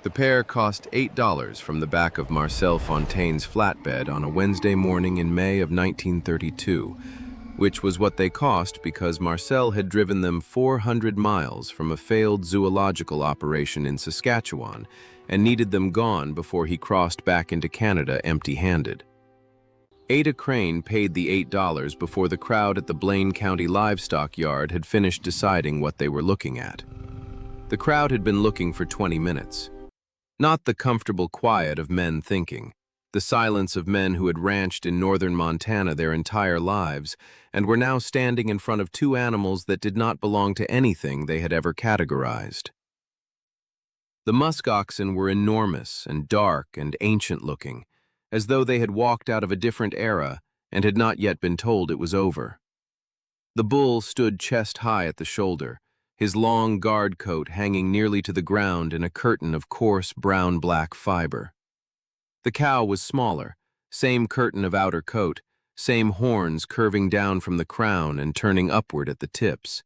The pair cost $8 from the back of Marcel Fontaine's flatbed on a Wednesday morning in May of 1932, which was what they cost because Marcel had driven them 400 miles from a failed zoological operation in Saskatchewan and needed them gone before he crossed back into Canada empty-handed. Ada Crane paid the $8 before the crowd at the Blaine County livestock yard had finished deciding what they were looking at. The crowd had been looking for 20 minutes. Not the comfortable quiet of men thinking, the silence of men who had ranched in northern Montana their entire lives and were now standing in front of two animals that did not belong to anything they had ever categorized. The musk oxen were enormous and dark and ancient-looking, as though they had walked out of a different era and had not yet been told it was over. The bull stood chest-high at the shoulder, his long guard coat hanging nearly to the ground in a curtain of coarse brown-black fiber. The cow was smaller, same curtain of outer coat, same horns curving down from the crown and turning upward at the tips.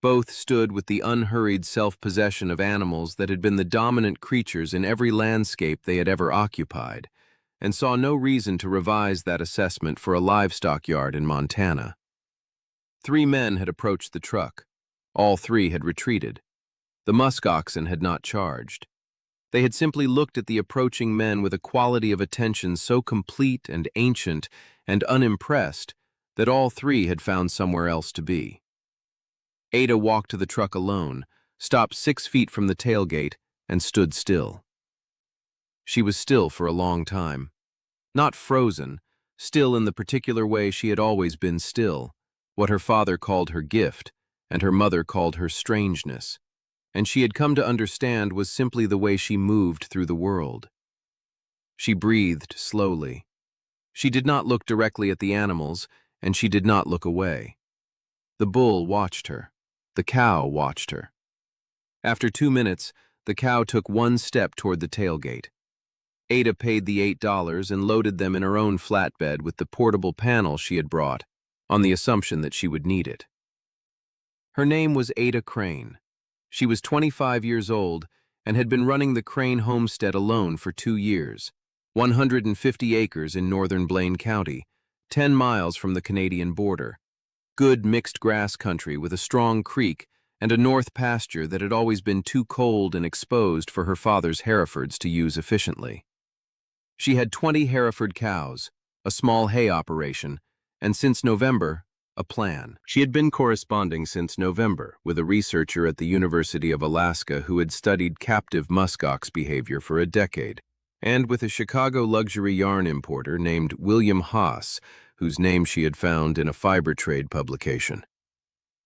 Both stood with the unhurried self-possession of animals that had been the dominant creatures in every landscape they had ever occupied, and saw no reason to revise that assessment for a livestock yard in Montana. 3 men had approached the truck. All 3 had retreated. The musk oxen had not charged. They had simply looked at the approaching men with a quality of attention so complete and ancient and unimpressed that all 3 had found somewhere else to be. Ada walked to the truck alone, stopped 6 feet from the tailgate, and stood still. She was still for a long time. Not frozen, still in the particular way she had always been still, what her father called her gift, and her mother called her strangeness, and she had come to understand was simply the way she moved through the world. She breathed slowly. She did not look directly at the animals, and she did not look away. The bull watched her. The cow watched her. After 2 minutes, the cow took 1 step toward the tailgate. Ada paid the $8 and loaded them in her own flatbed with the portable panel she had brought, on the assumption that she would need it. Her name was Ada Crane. She was 25 years old and had been running the Crane homestead alone for 2 years, 150 acres in northern Blaine County, 10 miles from the Canadian border. Good mixed grass country with a strong creek and a north pasture that had always been too cold and exposed for her father's Herefords to use efficiently. She had 20 Hereford cows, a small hay operation, and since November, a plan. She had been corresponding since November with a researcher at the University of Alaska who had studied captive muskox behavior for a decade, and with a Chicago luxury yarn importer named William Haas, whose name she had found in a fiber trade publication.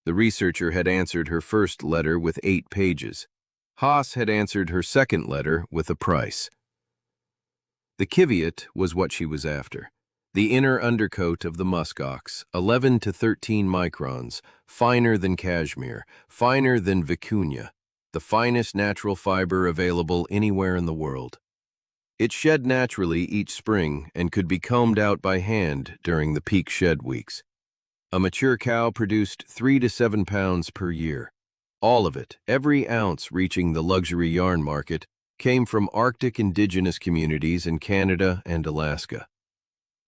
The researcher had answered her first letter with 8 pages. Haas had answered her second letter with a price. The Qiviut was what she was after. The inner undercoat of the musk ox, 11 to 13 microns, finer than cashmere, finer than vicuña, the finest natural fiber available anywhere in the world. It shed naturally each spring and could be combed out by hand during the peak shed weeks. A mature cow produced 3 to 7 pounds per year. All of it, every ounce reaching the luxury yarn market, came from Arctic indigenous communities in Canada and Alaska.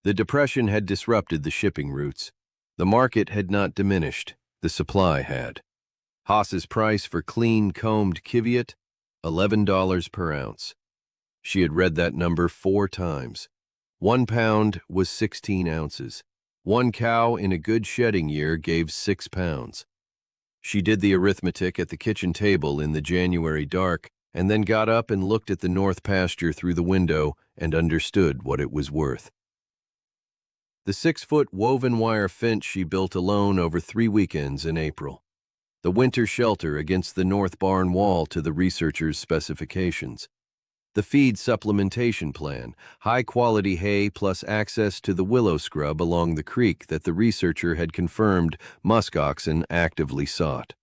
The Depression had disrupted the shipping routes. The market had not diminished, the supply had. Haas's price for clean combed Qiviut, $11 per ounce. She had read that number 4 times. 1 pound was 16 ounces. 1 cow in a good shedding year gave 6 pounds. She did the arithmetic at the kitchen table in the January dark and then got up and looked at the north pasture through the window and understood what it was worth. The 6-foot woven wire fence she built alone over 3 weekends in April. The winter shelter against the north barn wall to the researcher's specifications. The feed supplementation plan, high-quality hay plus access to the willow scrub along the creek that the researcher had confirmed musk oxen actively sought.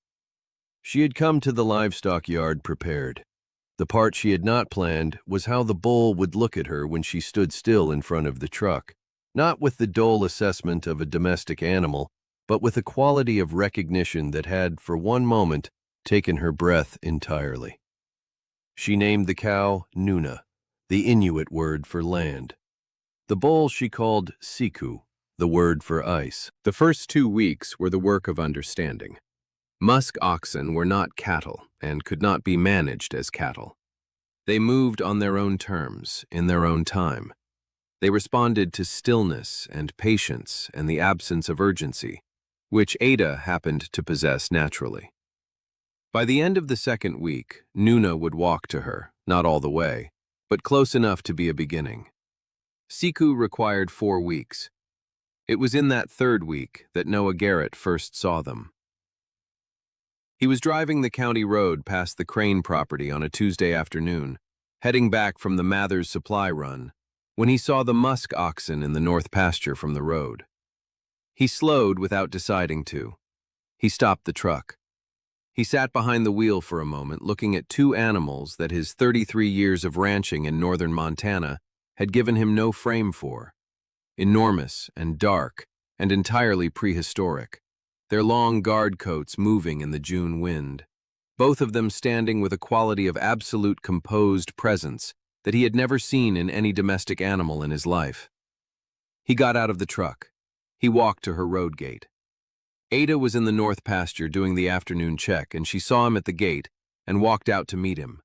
She had come to the livestock yard prepared. The part she had not planned was how the bull would look at her when she stood still in front of the truck, not with the dull assessment of a domestic animal, but with a quality of recognition that had, for one moment, taken her breath entirely. She named the cow Nuna, the Inuit word for land. The bull she called Siku, the word for ice. The first 2 weeks were the work of understanding. Musk oxen were not cattle and could not be managed as cattle. They moved on their own terms, in their own time. They responded to stillness and patience and the absence of urgency, which Ada happened to possess naturally. By the end of the second week, Nuna would walk to her, not all the way, but close enough to be a beginning. Siku required 4 weeks. It was in that third week that Noah Garrett first saw them. He was driving the county road past the Crane property on a Tuesday afternoon, heading back from the Mathers supply run, when he saw the Musk oxen in the north pasture from the road. He slowed without deciding to. He stopped the truck. He sat behind the wheel for a moment, looking at 2 animals that his 33 years of ranching in northern Montana had given him no frame for. Enormous and dark and entirely prehistoric, their long guard coats moving in the June wind, both of them standing with a quality of absolute composed presence that he had never seen in any domestic animal in his life. He got out of the truck. He walked to her road gate. Ada was in the north pasture doing the afternoon check, and she saw him at the gate and walked out to meet him,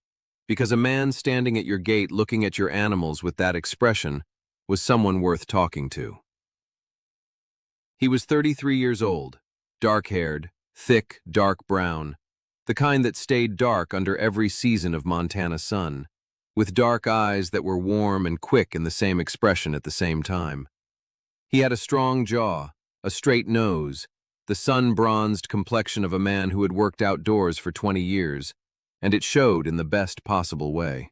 because a man standing at your gate looking at your animals with that expression was someone worth talking to. He was 33 years old, dark-haired, thick, dark brown, the kind that stayed dark under every season of Montana sun, with dark eyes that were warm and quick in the same expression at the same time. He had a strong jaw, a straight nose, the sun-bronzed complexion of a man who had worked outdoors for 20 years, and it showed in the best possible way.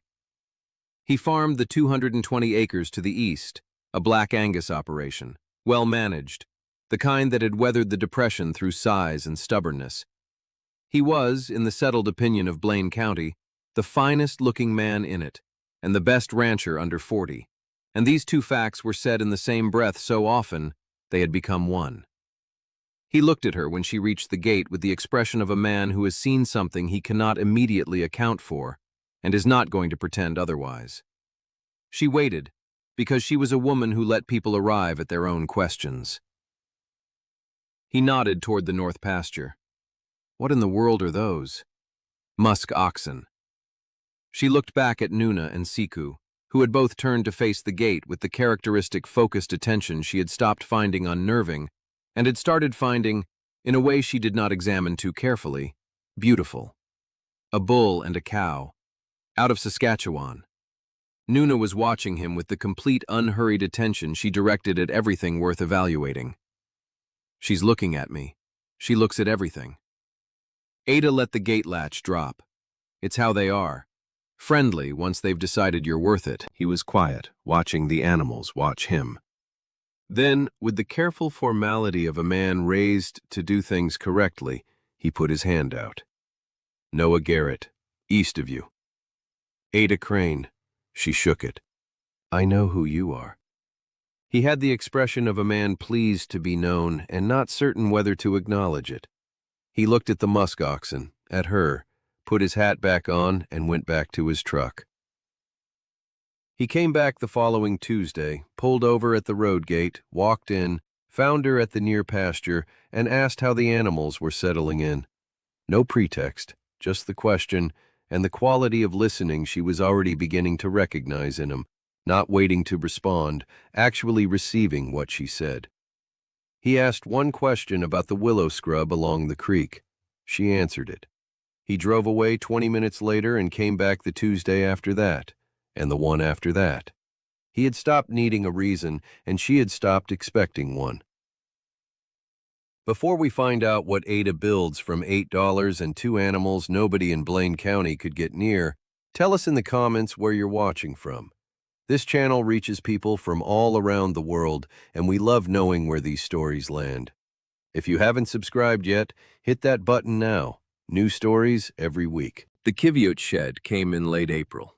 He farmed the 220 acres to the east, a Black Angus operation, well managed, the kind that had weathered the Depression through size and stubbornness. He was, in the settled opinion of Blaine County, the finest-looking man in it, and the best rancher under 40, and these 2 facts were said in the same breath so often they had become one. He looked at her when she reached the gate with the expression of a man who has seen something he cannot immediately account for, and is not going to pretend otherwise. She waited, because she was a woman who let people arrive at their own questions. He nodded toward the north pasture. What in the world are those? Musk oxen. She looked back at Nuna and Siku, who had both turned to face the gate with the characteristic focused attention she had stopped finding unnerving, and had started finding, in a way she did not examine too carefully, beautiful. A bull and a cow, out of Saskatchewan. Nuna was watching him with the complete unhurried attention she directed at everything worth evaluating. She's looking at me. She looks at everything. Ada let the gate latch drop. It's how they are. Friendly once they've decided you're worth it. He was quiet, watching the animals watch him. Then, with the careful formality of a man raised to do things correctly, he put his hand out. Noah Garrett, east of you. Ada Crane. She shook it. I know who you are. He had the expression of a man pleased to be known and not certain whether to acknowledge it. He looked at the musk oxen, at her, put his hat back on, and went back to his truck. He came back the following Tuesday, pulled over at the road gate, walked in, found her at the near pasture, and asked how the animals were settling in. No pretext, just the question, and the quality of listening she was already beginning to recognize in him, not waiting to respond, actually receiving what she said. He asked one question about the willow scrub along the creek. She answered it. He drove away 20 minutes later and came back the Tuesday after that, and the one after that. He had stopped needing a reason, and she had stopped expecting one. Before we find out what Ada builds from $8 and 2 animals nobody in Blaine County could get near, tell us in the comments where you're watching from. This channel reaches people from all around the world, and we love knowing where these stories land. If you haven't subscribed yet, hit that button now. New stories every week. The Qiviut shed came in late April.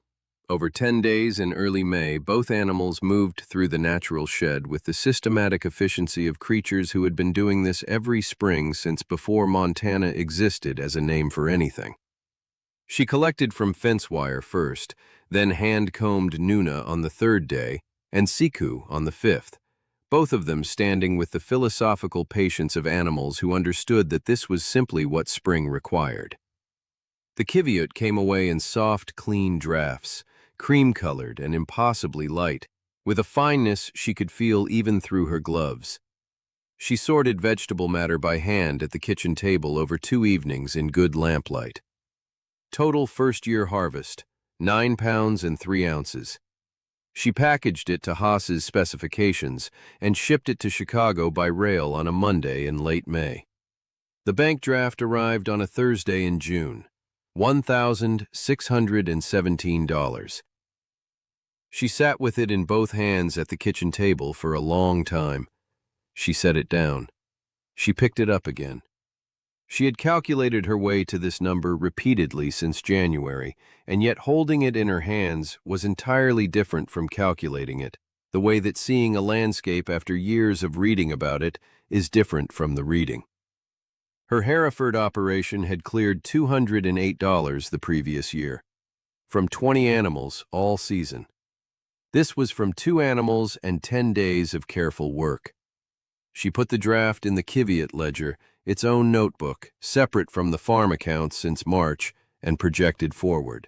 Over 10 days in early May, both animals moved through the natural shed with the systematic efficiency of creatures who had been doing this every spring since before Montana existed as a name for anything. She collected from fence wire first, then hand-combed Nuna on the third day, and Siku on the fifth, both of them standing with the philosophical patience of animals who understood that this was simply what spring required. The Qiviut came away in soft, clean drafts, cream-colored and impossibly light, with a fineness she could feel even through her gloves. She sorted vegetable matter by hand at the kitchen table over 2 evenings in good lamplight. Total first-year harvest, 9 pounds and 3 ounces. She packaged it to Haas's specifications and shipped it to Chicago by rail on a Monday in late May. The bank draft arrived on a Thursday in June, $1,617. She sat with it in both hands at the kitchen table for a long time. She set it down. She picked it up again. She had calculated her way to this number repeatedly since January, and yet holding it in her hands was entirely different from calculating it, the way that seeing a landscape after years of reading about it is different from the reading. Her Hereford operation had cleared $208 the previous year, from 20 animals all season. This was from 2 animals and 10 days of careful work. She put the draft in the Qiviut ledger, its own notebook, separate from the farm accounts since March, and projected forward.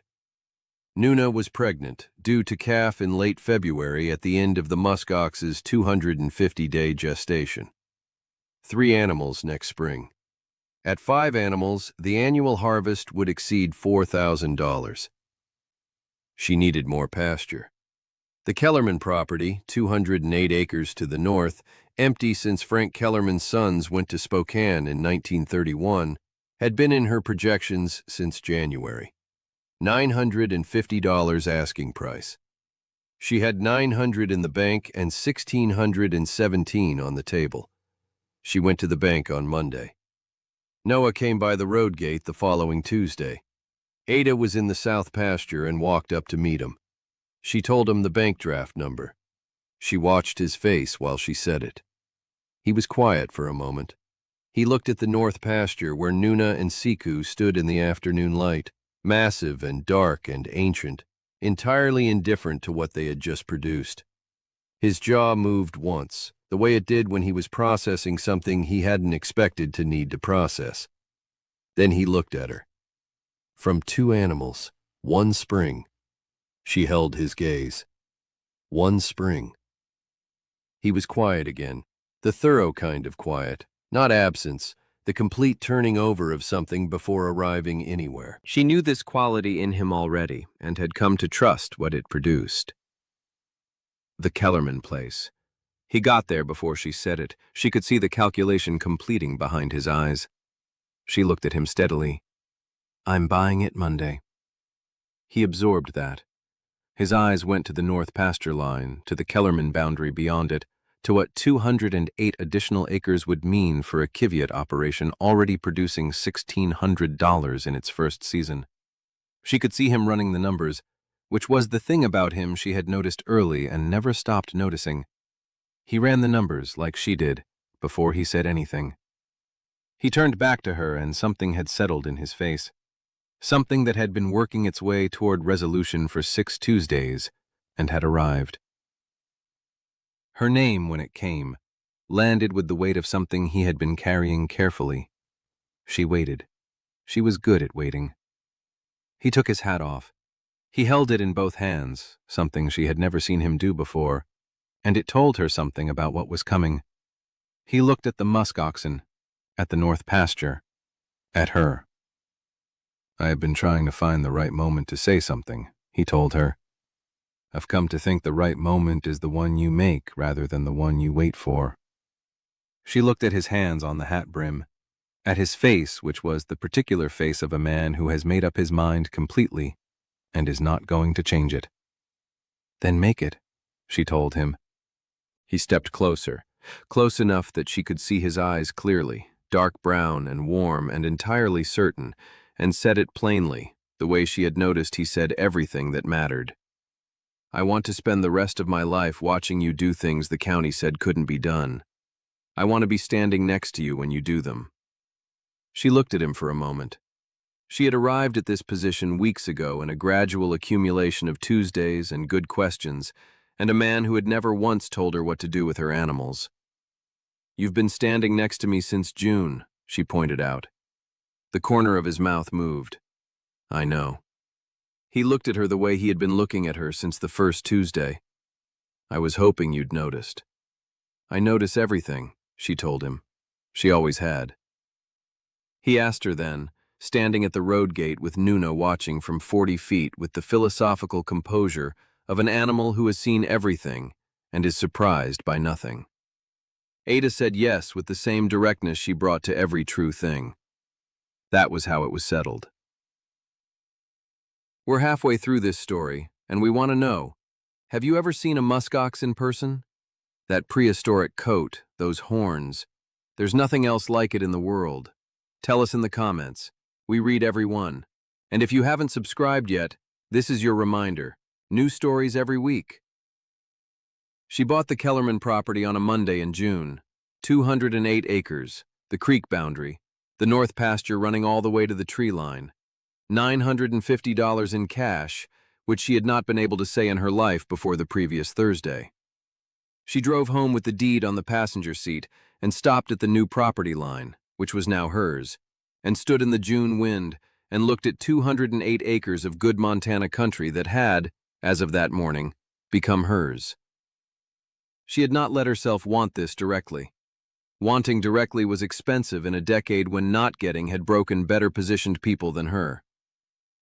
Nuna was pregnant, due to calf in late February at the end of the Musk Ox's 250-day gestation. 3 animals next spring. At 5 animals, the annual harvest would exceed $4,000. She needed more pasture. The Kellerman property, 208 acres to the north, empty since Frank Kellerman's sons went to Spokane in 1931, had been in her projections since January. $950 asking price. She had $900 in the bank and $1,617 on the table. She went to the bank on Monday. Noah came by the road gate the following Tuesday. Ada was in the south pasture and walked up to meet him. She told him the bank draft number. She watched his face while she said it. He was quiet for a moment. He looked at the north pasture where Nuna and Siku stood in the afternoon light, massive and dark and ancient, entirely indifferent to what they had just produced. His jaw moved once, the way it did when he was processing something he hadn't expected to need to process. Then he looked at her. From 2 animals, 1 spring. She held his gaze. 1 spring. He was quiet again, the thorough kind of quiet, not absence, the complete turning over of something before arriving anywhere. She knew this quality in him already and had come to trust what it produced. The Kellerman place. He got there before she said it. She could see the calculation completing behind his eyes. She looked at him steadily. "I'm buying it Monday." He absorbed that. His eyes went to the north pasture line, to the Kellerman boundary beyond it, to what 208 additional acres would mean for a Qiviut operation already producing $1,600 in its first season. She could see him running the numbers, which was the thing about him she had noticed early and never stopped noticing. He ran the numbers like she did, before he said anything. He turned back to her and something had settled in his face. Something that had been working its way toward resolution for 6 Tuesdays and had arrived. Her name, when it came, landed with the weight of something he had been carrying carefully. She waited. She was good at waiting. He took his hat off. He held it in both hands, something she had never seen him do before, and it told her something about what was coming. He looked at the musk oxen, at the north pasture, at her. "I have been trying to find the right moment to say something," he told her. "I've come to think the right moment is the one you make rather than the one you wait for." She looked at his hands on the hat brim, at his face, which was the particular face of a man who has made up his mind completely and is not going to change it. "Then make it," she told him. He stepped closer, close enough that she could see his eyes clearly, dark brown and warm and entirely certain, and said it plainly, the way she had noticed he said everything that mattered. "I want to spend the rest of my life watching you do things the county said couldn't be done. I want to be standing next to you when you do them." She looked at him for a moment. She had arrived at this position weeks ago in a gradual accumulation of Tuesdays and good questions, and a man who had never once told her what to do with her animals. "You've been standing next to me since June," she pointed out. The corner of his mouth moved. "I know." He looked at her the way he had been looking at her since the first Tuesday. "I was hoping you'd noticed." "I notice everything," she told him. She always had. He asked her then, standing at the road gate with Nuna watching from 40 feet with the philosophical composure of an animal who has seen everything and is surprised by nothing. Ada said yes with the same directness she brought to every true thing. That was how it was settled. "We're halfway through this story, and we want to know, have you ever seen a musk ox in person? That prehistoric coat, those horns. There's nothing else like it in the world. Tell us in the comments. We read every one. And if you haven't subscribed yet, this is your reminder. New stories every week." She bought the Kellerman property on a Monday in June. 208 acres, the creek boundary, the north pasture running all the way to the tree line. $950 in cash, which she had not been able to say in her life before the previous Thursday. She drove home with the deed on the passenger seat and stopped at the new property line, which was now hers, and stood in the June wind and looked at 208 acres of good Montana country that had, as of that morning, become hers. She had not let herself want this directly. Wanting directly was expensive in a decade when not getting had broken better-positioned people than her.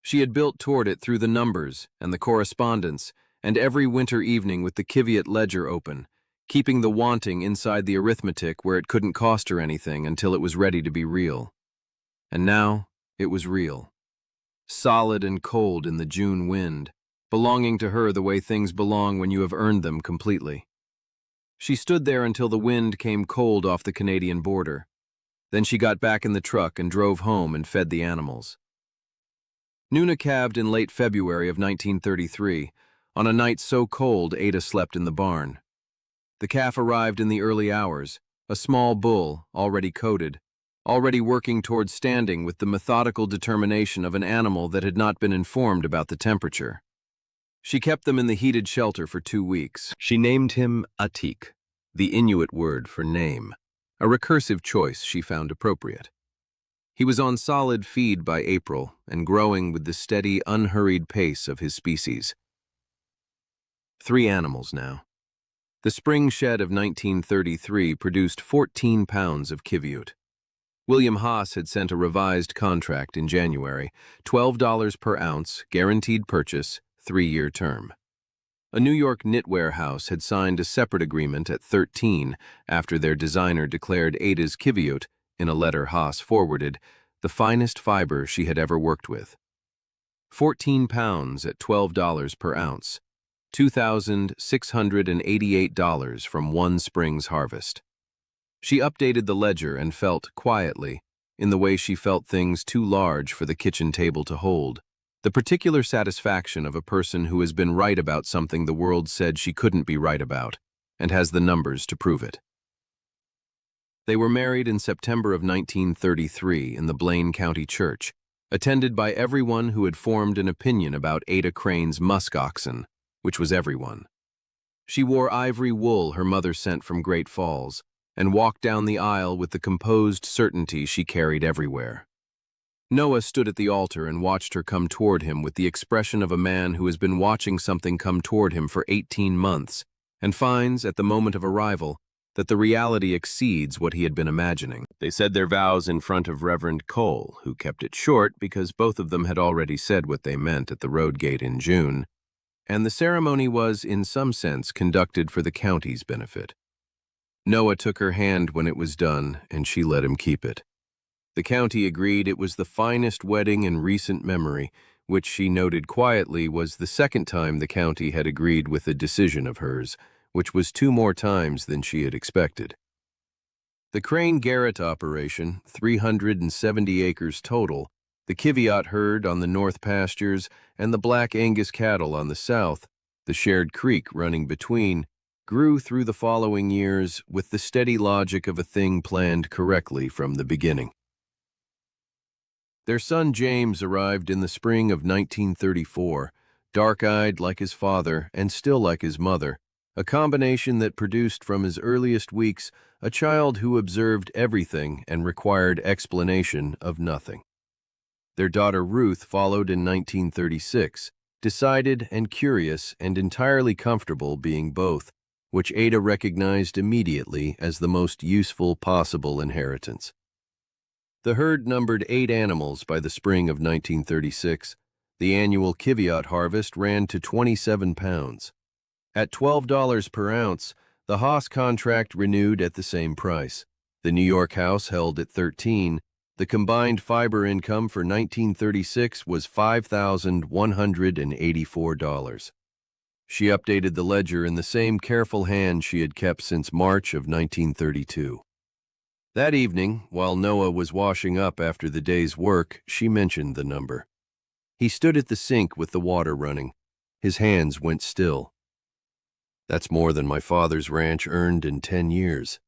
She had built toward it through the numbers and the correspondence and every winter evening with the Qiviut ledger open, keeping the wanting inside the arithmetic where it couldn't cost her anything until it was ready to be real. And now it was real. Solid and cold in the June wind, belonging to her the way things belong when you have earned them completely. She stood there until the wind came cold off the Canadian border. Then she got back in the truck and drove home and fed the animals. Nuna calved in late February of 1933, on a night so cold Ada slept in the barn. The calf arrived in the early hours, a small bull, already coated, already working towards standing with the methodical determination of an animal that had not been informed about the temperature. She kept them in the heated shelter for 2 weeks. She named him Atik, the Inuit word for name, a recursive choice she found appropriate. He was on solid feed by April and growing with the steady, unhurried pace of his species. 3 animals now. The spring shed of 1933 produced 14 pounds of Qiviut. William Haas had sent a revised contract in January, $12 per ounce, guaranteed purchase, 3-year term. A New York knitwear house had signed a separate agreement at 13 after their designer declared Ada's Qiviut, in a letter Haas forwarded, the finest fiber she had ever worked with. 14 pounds at $12 per ounce, $2,688 from one spring's harvest. She updated the ledger and felt, quietly, in the way she felt things too large for the kitchen table to hold, the particular satisfaction of a person who has been right about something the world said she couldn't be right about, and has the numbers to prove it. They were married in September of 1933 in the Blaine County church, attended by everyone who had formed an opinion about Ada Crane's Musk Oxen, which was everyone. She wore ivory wool her mother sent from Great Falls, and walked down the aisle with the composed certainty she carried everywhere. Noah stood at the altar and watched her come toward him with the expression of a man who has been watching something come toward him for 18 months and finds, at the moment of arrival, that the reality exceeds what he had been imagining. They said their vows in front of Reverend Cole, who kept it short because both of them had already said what they meant at the road gate in June, and the ceremony was, in some sense, conducted for the county's benefit. Noah took her hand when it was done, and she let him keep it. The county agreed it was the finest wedding in recent memory, which she noted quietly was the second time the county had agreed with a decision of hers, which was 2 more times than she had expected. The Crane Garrett operation, 370 acres total, the Qiviut herd on the north pastures, and the Black Angus cattle on the south, the shared creek running between, grew through the following years with the steady logic of a thing planned correctly from the beginning. Their son James arrived in the spring of 1934, dark-eyed like his father and still like his mother, a combination that produced from his earliest weeks a child who observed everything and required explanation of nothing. Their daughter Ruth followed in 1936, decided and curious and entirely comfortable being both, which Ada recognized immediately as the most useful possible inheritance. The herd numbered 8 animals by the spring of 1936. The annual Qiviut harvest ran to 27 pounds. At $12 per ounce, the Haas contract renewed at the same price. The New York house held at 13. The combined fiber income for 1936 was $5,184. She updated the ledger in the same careful hand she had kept since March of 1932. That evening, while Noah was washing up after the day's work, she mentioned the number. He stood at the sink with the water running. His hands went still. "That's more than my father's ranch earned in 10 years.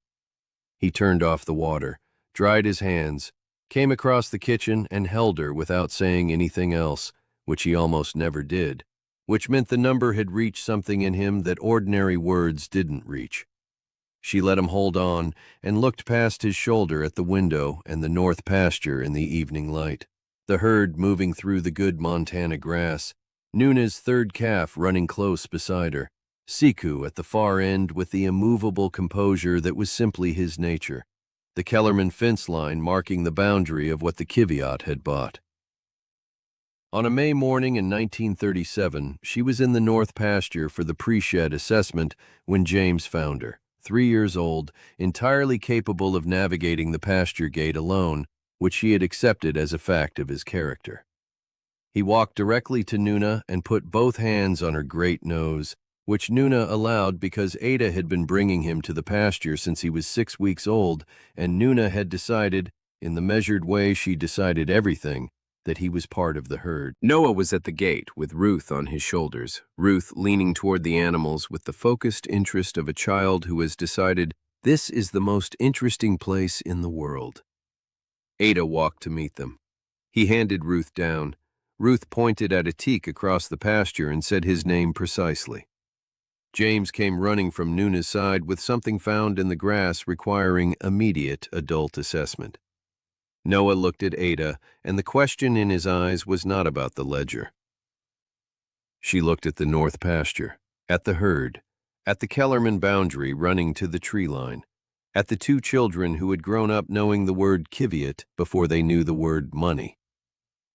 He turned off the water, dried his hands, came across the kitchen and held her without saying anything else, which he almost never did, which meant the number had reached something in him that ordinary words didn't reach. She let him hold on and looked past his shoulder at the window and the north pasture in the evening light. The herd moving through the good Montana grass, Nuna's third calf running close beside her, Siku at the far end with the immovable composure that was simply his nature, the Kellerman fence line marking the boundary of what the Qiviut had bought. On a May morning in 1937, she was in the north pasture for the pre-shed assessment when James found her, 3 years old, entirely capable of navigating the pasture gate alone, which she had accepted as a fact of his character. He walked directly to Nuna and put both hands on her great nose, which Nuna allowed because Ada had been bringing him to the pasture since he was 6 weeks old, and Nuna had decided, in the measured way she decided everything, that he was part of the herd. Noah was at the gate with Ruth on his shoulders, Ruth leaning toward the animals with the focused interest of a child who has decided, "This is the most interesting place in the world." Ada walked to meet them. He handed Ruth down. Ruth pointed at a teak across the pasture and said his name precisely. James came running from Nuna's side with something found in the grass requiring immediate adult assessment. Noah looked at Ada, and the question in his eyes was not about the ledger. She looked at the north pasture, at the herd, at the Kellerman boundary running to the tree line, at the 2 children who had grown up knowing the word Qiviut before they knew the word money.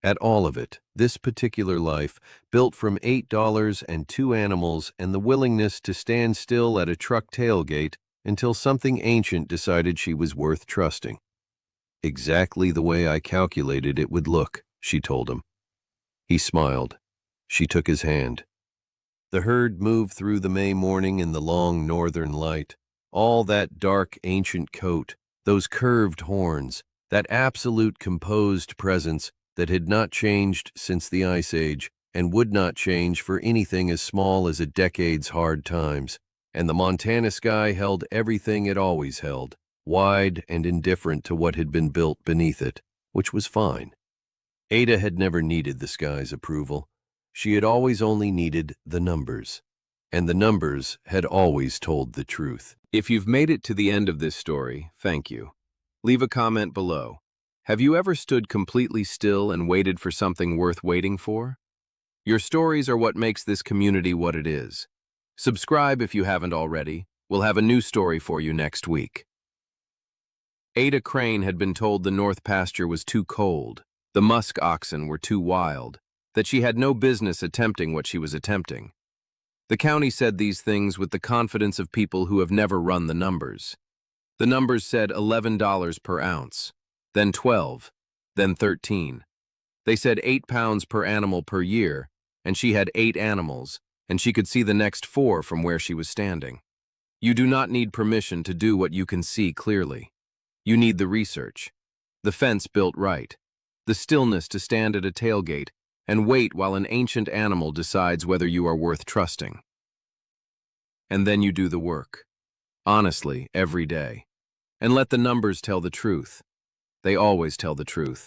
At all of it, this particular life, built from $8 and 2 animals and the willingness to stand still at a truck tailgate until something ancient decided she was worth trusting. "Exactly the way I calculated it would look," she told him. He smiled. She took his hand. The herd moved through the May morning in the long northern light. All that dark ancient coat, those curved horns, that absolute composed presence that had not changed since the Ice Age and would not change for anything as small as a decade's hard times, and the Montana sky held everything it always held, wide and indifferent to what had been built beneath it, which was fine. Ada had never needed the sky's approval. She had always only needed the numbers, and the numbers had always told the truth. If you've made it to the end of this story, thank you. Leave a comment below. Have you ever stood completely still and waited for something worth waiting for? Your stories are what makes this community what it is. Subscribe if you haven't already. We'll have a new story for you next week. Ada Crane had been told the north pasture was too cold, the Musk oxen were too wild, that she had no business attempting what she was attempting. The county said these things with the confidence of people who have never run the numbers. The numbers said $11 per ounce, then 12, then 13. They said 8 pounds per animal per year, and she had 8 animals, and she could see the next 4 from where she was standing. You do not need permission to do what you can see clearly. You need the research, the fence built right, the stillness to stand at a tailgate and wait while an ancient animal decides whether you are worth trusting. And then you do the work, honestly, every day, and let the numbers tell the truth. They always tell the truth.